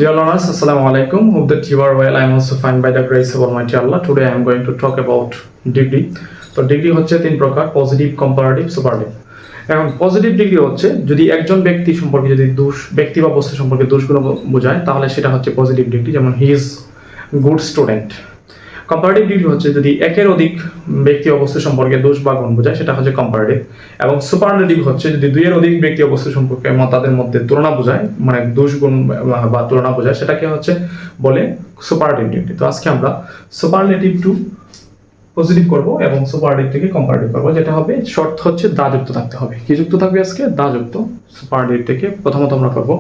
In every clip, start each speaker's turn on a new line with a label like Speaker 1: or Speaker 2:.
Speaker 1: Dear learners, Assalamu alaikum. Hope that you are well. I am also fine by the grace of Almighty Allah. Today I am going to talk about degree. তো degree হচ্ছে তিন প্রকার: positive, comparative, superlative. এখন positive degree হচ্ছে যদি একজন ব্যক্তি সম্পর্কে যদি ব্যক্তি বা বস্তু সম্পর্কে দোষগুলো বোঝায় তাহলে সেটা হচ্ছে পজিটিভ ডিগ্রি, যেমন he is good student. Comparative degree হচ্ছে যদি একের অধিক ব্যক্তি ও বস্তু সম্পর্কে দোষ বা গুণ বোঝায়, সেটা হচ্ছে কম্পারেটিভ। এবং সুপারলেটিভ হচ্ছে যদি দুইয়ের অধিক ব্যক্তি ও বস্তু সম্পর্কে তাদের মধ্যে তুলনা বোঝায়, মানে দোষ গুণ বা তুলনা বোঝায়, সেটাকে হচ্ছে বলে সুপারলেটিভ ডিগ্রি। তো আজকে আমরা সুপারলেটিভ টু পজিটিভ করব এবং সুপারলেটিভ থেকে কম্পারেটিভ করব, যেটা হবে শর্ত হচ্ছে দা যুক্ত থাকতে হবে। কি যুক্ত থাকবে? আজকে দা যুক্ত। সুপারলেটিভ থেকে প্রথমত আমরা করব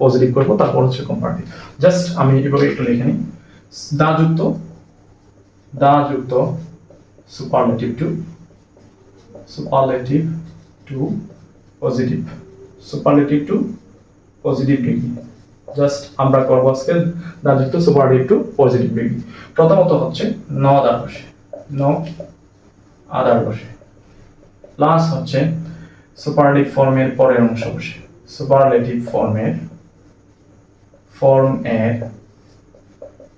Speaker 1: পজিটিভ করব, তারপর হচ্ছে কম্পারেটিভ। জাস্ট আমি এভাবে একটু লিখে নিই: দা যুক্ত superlative to positive, superlative to positive degree. Just আমরা করবো আজকে দা যুক্ত সুপারলেটিভ টু পজিটিভ ডিগ্রি। প্রথমত হচ্ছে ন আদার বসে প্লাস হচ্ছে সুপারলেটিভ ফর্মের পরের অংশ বসে, সুপারলেটিভ ফর্মের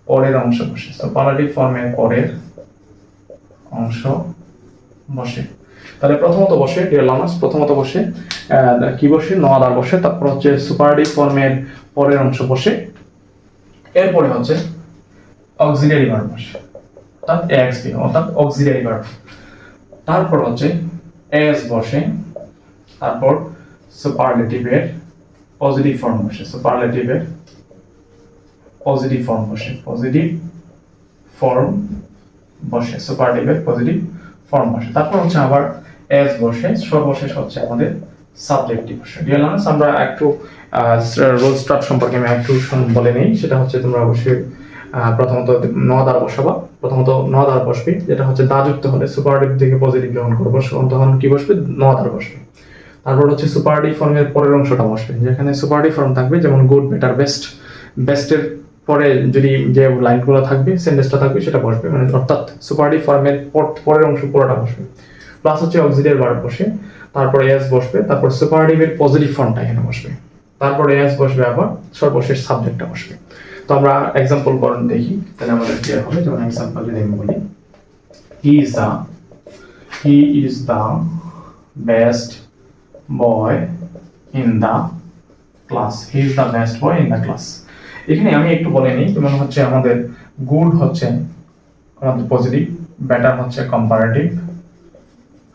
Speaker 1: পরের অংশ বসে, সুপারলেটিভ ফর্মের পরের অংশ বসে। তাহলে প্রথমত বসে ডিয়ার লার্নার্স, প্রথমত বসে কি বসে? ন আদার বসে। তারপর হচ্ছে সুপারলেটিভ ফর্মের পরের অংশ বসে, এরপরে হচ্ছে অক্সিলিয়ারি ভার্ব বসে, অর্থাৎ এক্সপি অর্থাৎ অক্সিলিয়ারি ভার্ব। তারপর হচ্ছে এস বসে, তারপর সুপারলেটিভের পজিটিভ ফর্ম বসে, সুপারলেটিভের পজিটিভ ফর্ম বসে, সুপারলেটিভের পজিটিভ ফর্ম বসে। তারপর হচ্ছে আবার এস বসে, সর্বশেষ হচ্ছে আমাদের সাবজেক্টিভ বসে। ডিয়ার লার্নার্স, আমরা একটু রোল স্টার্ট সম্পর্কে আমি একটু বলে নেই। সেটা হচ্ছে তোমরা অবশ্যই প্রথমত ন দ্বার বসাবা, প্রথমত ন দ্বার বসবে, যেটা হচ্ছে দা যুক্ত হলে সুপারলেটিভ থেকে পজিটিভ যখন করবো তখন কি বসবে? ন দ্বার বসবে। তারপর হচ্ছে সুপারলেটিভ ফর্মের পরের অংশটা বসবে, যেখানে সুপারলেটিভ ফর্ম থাকবে, যেমন গুড, বেটার, বেস্ট। বেস্টের পরে যদি যে লাইনগুলো থাকবে, সেন্টেন্সটা থাকবে, সেটা বসবে, মানে অর্থাৎ সুপারলেটিভ ফর্মের পরের অংশ পুরোটা বসবে। প্লাস হচ্ছে অক্সিলিয়ারি ভার্ব বসে, তারপরে এস বসবে, তারপর সুপারলেটিভের পজিটিভ ফর্মটা এখানে বসবে, তারপরে এস বসবে, আবার সর্বশেষ সাবজেক্টটা বসবে। তো আমরা এক্সাম্পল করুন দেখি, তাহলে আমাদের ক্লিয়ার হবে। যেমন এক্সাম্পল যদি আমি বলি, he is the best boy in the class. He is the best boy in the class. এখানে আমি একটু বলে নিই, যেমন হচ্ছে আমাদের গুড হচ্ছে আমাদের পজিটিভ, বেটার হচ্ছে কম্পারেটিভ,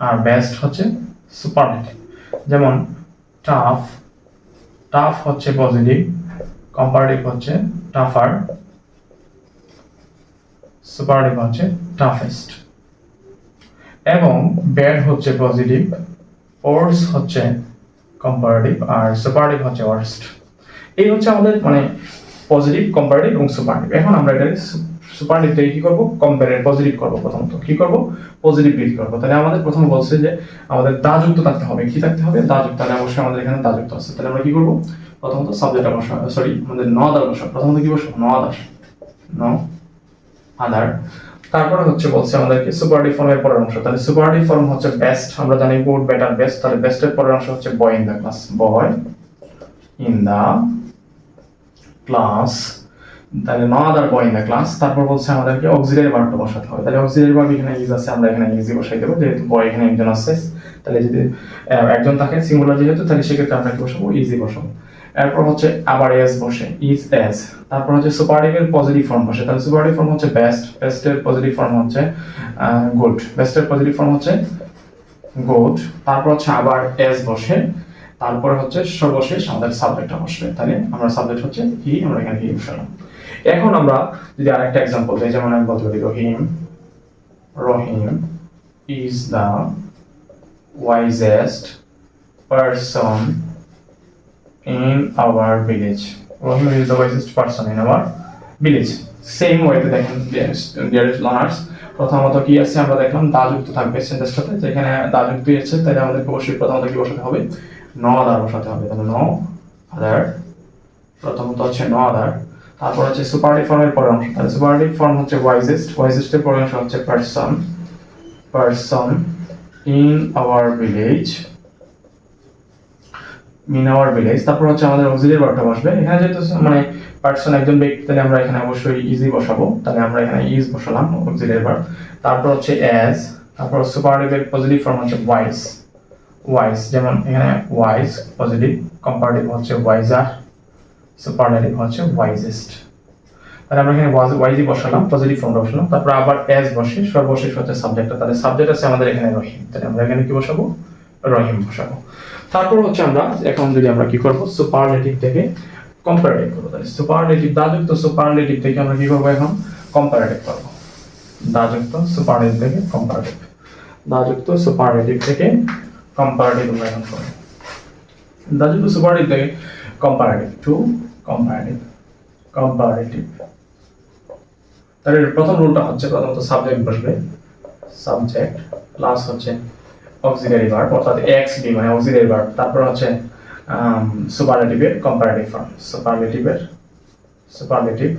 Speaker 1: আর বেস্ট হচ্ছে সুপারলেটিভ। যেমন টাফ হচ্ছে পজিটিভ, কম্পারেটিভ হচ্ছে টাফার, সুপারলেটিভ হচ্ছে টাফেস্ট। এবং ব্যাড হচ্ছে পজিটিভ, ওয়ার্স হচ্ছে কম্পারেটিভ, আর সুপারলেটিভ হচ্ছে ওয়ার্স্ট। এই হচ্ছে আমাদের মানে পজিটিভ, কম্পারেটিভ এবং সুপারলেটিভ। এখন আমরা এটাকে সুপারলেটিভ থেকে কি করবো? পজিটিভ করবো। প্রথমত কি করবো? পজিটিভ ডিগ্রি করবো। তাহলে আমাদের প্রথমে বলছে যে আমাদের দা যুক্ত থাকতে হবে। কি থাকতে হবে? দা যুক্ত। তাহলে অবশ্যই আমাদের এখানে দা যুক্ত আছে। তাহলে আমরা কি করবো? প্রথমত সাবজেক্টটা বসাবো, আমাদের ন আদার বসাবো। প্রথমত কি বসাবো? ন আদার। তারপরে হচ্ছে বলছে আমাদেরকে সুপারলেটিভ ফর্মের পরের অংশ। তাহলে সুপারলেটিভ ফর্ম হচ্ছে বেস্ট, আমরা জানি গুড, বেটার, বেস্ট। তাহলে বেস্টের পরের অংশ হচ্ছে boy in the class, boy in the class. তাহলে ন আদার বয় ইন দা ক্লাস। তারপর বলছে আমাদেরকে অক্সিলিয়ারি ভার্বটা বসাতে হবে। তাহলে অক্সিলিয়ারি ভার্ব এখানে ইজ আছে, আমরা এখানে ইজি বসাই দেবো, যেহেতু বয় এখানে একজন আছে। তাহলে যদি একজন থাকে, সিঙ্গুলার যেহেতু, তাহলে সেক্ষেত্রে আমরা কি বসাবো? ইজি বসাবো। এরপর হচ্ছে আবার এস বসে, ইজ এস। তারপর হচ্ছে সুপারলেটিভের পজিটিভ ফর্ম বসে। তাহলে সুপারলেটিভ ফর্ম হচ্ছে বেস্ট, বেস্টের পজিটিভ ফর্ম হচ্ছে গুড, বেস্টের পজিটিভ ফর্ম হচ্ছে গুড। তারপর হচ্ছে আবার এস বসে, তারপরে হচ্ছে সর্বশেষ আমাদের সাবজেক্টটা বসবে। তাহলে আমরা সাবজেক্ট হচ্ছে হি, আমরা এখানে হি বসালাম। এখন আমরা যদি আরেকটা এক্সাম্পল দিই, যেমন আমি বলতে পারি Rahim is the wisest person in our village. Rahim is the wisest person in our village. Same ওয়েতে দেখেন ডিয়ার লার্নার্স, প্রথমত কি আছে আমরা দেখলাম দা যুক্ত থাকবে সেন্টেন্সটাতে, যেখানে দা যুক্ত আছে, তাহলে আমাদেরকে অবশ্যই প্রথমত কি বসাতে হবে? ন আদার বসাতে হবে। তাহলে ন আদার, প্রথমত হচ্ছে ন আদার। তারপর হচ্ছে সুপারলেটিভ ফর্মের পরের অংশ। তাহলে সুপারলেটিভ ফর্ম হচ্ছে ওয়াইজেস্ট, ওয়াইজেস্টের পরের অংশ হচ্ছে পারসন ইন আওয়ার ভিলেজ, তারপর হচ্ছে আমাদের অক্সিলিয়ারি ভার্বটা বসবে। এখানে যেহেতু মানে পার্সন একজন ব্যক্তি, তাহলে আমরা এখানে অবশ্যই ইজি বসাবো, তাহলে আমরা এখানে ইজ বসালাম অক্সিলারি ভার্ব। তারপর হচ্ছে অ্যাজ, তারপর সুপারলেটিভের পজিটিভ ফর্ম হচ্ছে ওয়াইজ, ওয়াইজ যেমন এখানে ওয়াইজ পজিটিভ, কম্পারেটিভ হচ্ছে ওয়াইজার, সুপারলেটিভ হচ্ছে ওয়াইজেস্ট। তাহলে আমরা এখানে ওয়াইজি বসালাম, পজিটিভ ফর্মটা বসালাম, তারপর আবার অ্যাজ বসে সর্বশেষ হচ্ছে সাবজেক্টটা, তাহলে সাবজেক্ট আছে আমাদের এখানে রহিম, তাহলে আমরা এখানে কি বসাবো, রহিম বসাবো। তারপর হচ্ছে আমরা এখন যদি আমরা কি করব, সুপারলেটিভ থেকে কম্পারেটিভ করব, তাহলে সুপারলেটিভ দাযুক্ত সুপারলেটিভ থেকে আমরা কি করব, এখন কম্পারেটিভ করব। দাযুক্ত সুপারলেটিভ থেকে কম্পারেটিভ, দাযুক্ত সুপারলেটিভ থেকে কম্পারেটিভ আমরা এখন করব। দাযুক্ত সুপারলেটিভ থেকে কম্পারেটিভ টু কম্পারেটিভ, কম্পারেটিভ। তাহলে প্রথম রুলটা হচ্ছে প্রথমত সাবজেক্ট বসবে, সাবজেক্ট প্লাস হচ্ছে অক্সিলারি ভার্ব অর্থাৎ এক্সবি মানে অক্সিলারি ভার্ব, তারপর হচ্ছে সুপারলেটিভের কম্পারেটিভ ফর্ম, সুপারলেটিভ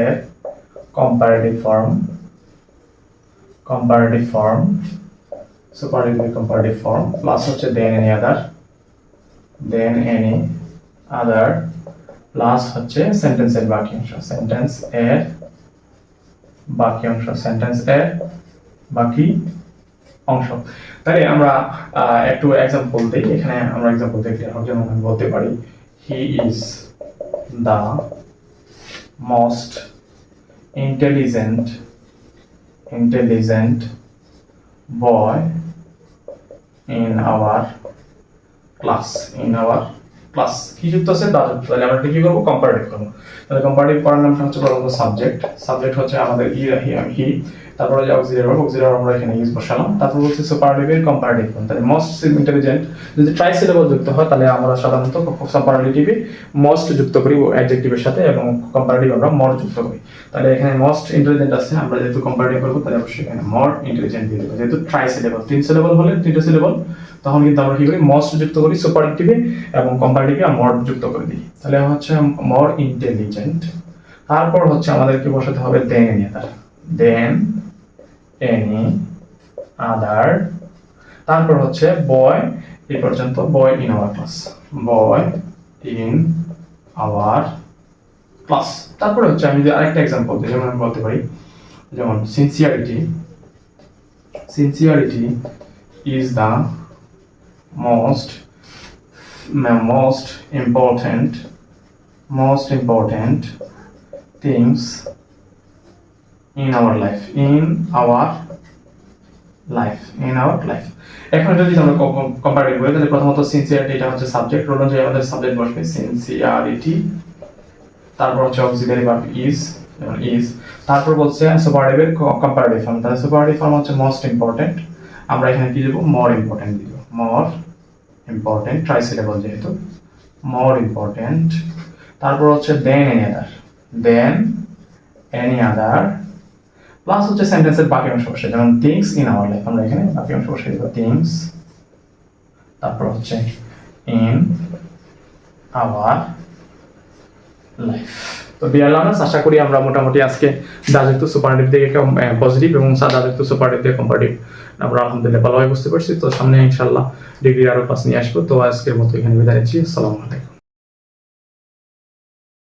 Speaker 1: এর কম্পারেটিভ ফর্ম, কম্পারেটিভ ফর্ম, সুপারলেটিভের কম্পারেটিভ ফর্ম প্লাস হচ্ছে দেন এনি আদার, প্লাস হচ্ছে সেন্টেন্সের বাকি অংশ, সেন্টেন্সের বাকি অংশ। তাহলে আমরা একটু এক্সাম্পল দিই, এখানে আমরা এক্সাম্পল দেখতে হবে, যেমন আমি বলতে পারি he is the most intelligent boy in our class, কি যুক্ত আছে দাদা, তাহলে আমরা কি করব, কম্পারেটিভ করব। তাহলে কম্পারেটিভ করার নামটা হচ্ছে প্রথমত সাবজেক্ট হচ্ছে আমাদের হি, তারপরে যে অক্সিলারি ভার্ব আমরা এখানে ইউজ বসালাম, তারপর হচ্ছে সুপারলেটিভের কম্পারেটিভ ফর্ম। তাহলে মোস্ট ইন্টেলিজেন্ট যদি ট্রাইসিলেবল যুক্ত হয় তাহলে আমরা সাধারণত সুপারলেটিভে মোস্ট যুক্ত করি অ্যাডজেক্টিভের সাথে এবং কম্পারেটিভ আমরা মর যুক্ত করি। তাহলে এখানে মোস্ট ইন্টেলিজেন্ট আছে, আমরা যেহেতু কম্পারেটিভ করব তাহলে অবশ্যই এখানে মর ইন্টেলিজেন্ট দিয়ে দেব। যেহেতু ট্রাইসিলেবল 3 সিলেবল হলে 3টা সিলেবল, তখন কিন্তু আমরা কি করি, মোস্ট যুক্ত করি সুপারলেটিভে এবং কম্পারেটিভে মর যুক্ত করে দিই, তাহলে হচ্ছে মর ইন্টেলিজেন্ট। তারপর হচ্ছে আমাদেরকে বসাতে হবে দেন এনি আদার, তারপর হচ্ছে বয় এই পর্যন্ত, বয় ইন আওয়ার ক্লাস। তারপরে হচ্ছে আমি যদি আরেকটা এক্সাম্পল দিই, যেমন আমি বলতে পারি, যেমন sincerity is the most important things in our life, এখন যদি আমরা কম্পারেটিভ করি তাহলে প্রথমত সিনসিয়ারিটি এটা হচ্ছে সাবজেক্ট, রোল অনুযায়ী আমাদের সাবজেক্ট বসবে সিনসিয়ারিটি, তারপর হচ্ছে অক্সিলারি ভার্ব ইজ, তারপর বলছে সুপারলেটিভের কম্পারেটিভ ফর্ম, তাহলে সুপারলেটিভ ফর্ম হচ্ছে মোস্ট ইম্পর্টেন্ট, আমরা এখানে কি দেব, মর ইম্পর্টেন্ট দিব, মর ইম্পর্টেন্ট ট্রাইসিলেবল যেহেতু মর ইম্পর্টেন্ট। তারপর হচ্ছে দেন এনি আদার, প্লাস হচ্ছে সেন্টেন্সের বাকি অংশ বসে, যেমন থিংস ইন আওয়ার লাইফ, আমরা এখানে বাকি অংশ বসে দেব থিংস, তারপর হচ্ছে ইন আওয়ার লাইফ। তো ডিয়ার লার্নার্স, আশা করি আমরা মোটামুটি আজকে দাযুক্ত সুপারলেটিভ থেকে পজিটিভ এবং দাযুক্ত সুপারলেটিভ থেকে কম্পারেটিভ আমরা আলহামদুলিল্লাহ ভালোভাবে বুঝতে পারছি। তো সামনে ইনশাআল্লাহ ডিগ্রির আরো ক্লাস নিয়ে আসবো। তো আজকের মতো এখানে বিদায় নিচ্ছি। আসসালামু আলাইকুম।